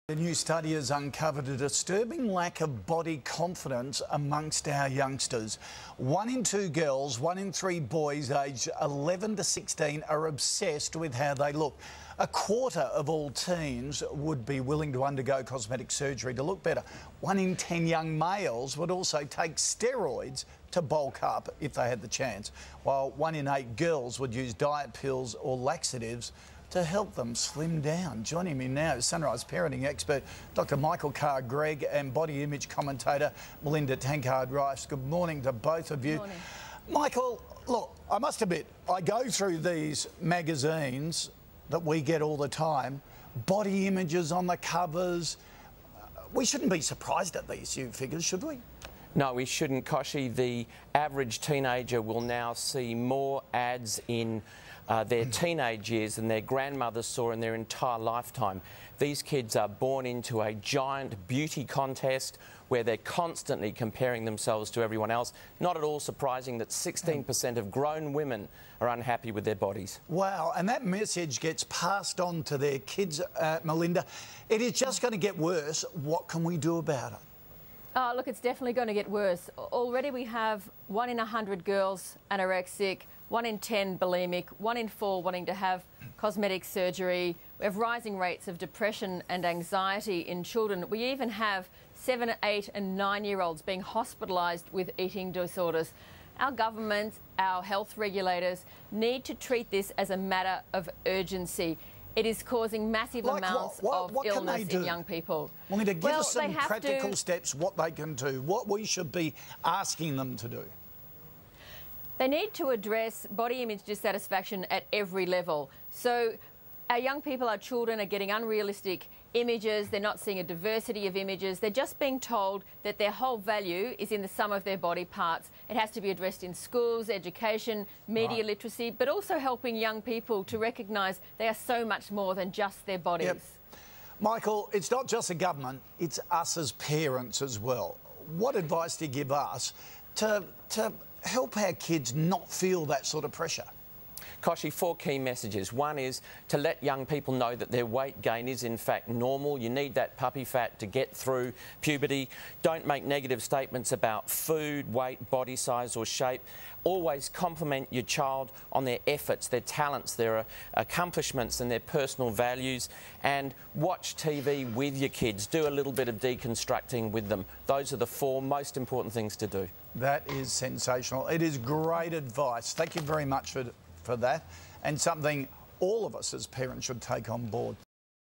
A new study has uncovered a disturbing lack of body confidence amongst our youngsters. 1 in 2 girls, 1 in 3 boys aged 11 to 16 are obsessed with how they look. A quarter of all teens would be willing to undergo cosmetic surgery to look better. 1 in 10 young males would also take steroids to bulk up if they had the chance, while 1 in 8 girls would use diet pills or laxatives to help them slim down. Joining me now is Sunrise parenting expert Dr. Michael Carr-Gregg and body image commentator Melinda Tankard-Reist. Good morning to both of you. Good morning. Michael, look, I must admit, I go through these magazines that we get all the time, body images on the covers. We shouldn't be surprised at these new figures, should we? No, we shouldn't, Kochie. The average teenager will now see more ads in their teenage years than their grandmothers saw in their entire lifetime. These kids are born into a giant beauty contest where they're constantly comparing themselves to everyone else. Not at all surprising that 16% of grown women are unhappy with their bodies. Wow, and that message gets passed on to their kids, Melinda. It is just going to get worse. What can we do about it? Oh, look, it's definitely going to get worse. Already we have 1 in 100 girls anorexic, 1 in 10 bulimic, 1 in 4 wanting to have cosmetic surgery. We have rising rates of depression and anxiety in children. We even have 7, 8 and 9-year-olds being hospitalised with eating disorders. Our government, our health regulators need to treat this as a matter of urgency. It is causing massive amounts of illness in young people. Want me to give us some practical steps, what they can do, what we should be asking them to do? They need to address body image dissatisfaction at every level. So our young people, our children, are getting unrealistic images. They're not seeing a diversity of images. They're just being told that their whole value is in the sum of their body parts. It has to be addressed in schools, education, media literacy, but also helping young people to recognise they are so much more than just their bodies. Yep. Michael, it's not just the government, it's us as parents as well. What advice do you give us to help our kids not feel that sort of pressure? Kochie, 4 key messages. One is to let young people know that their weight gain is in fact normal. You need that puppy fat to get through puberty. Don't make negative statements about food, weight, body size or shape. Always compliment your child on their efforts, their talents, their accomplishments and their personal values. And watch TV with your kids. Do a little bit of deconstructing with them. Those are the 4 most important things to do. That is sensational. It is great advice. Thank you very much for that, and something all of us as parents should take on board.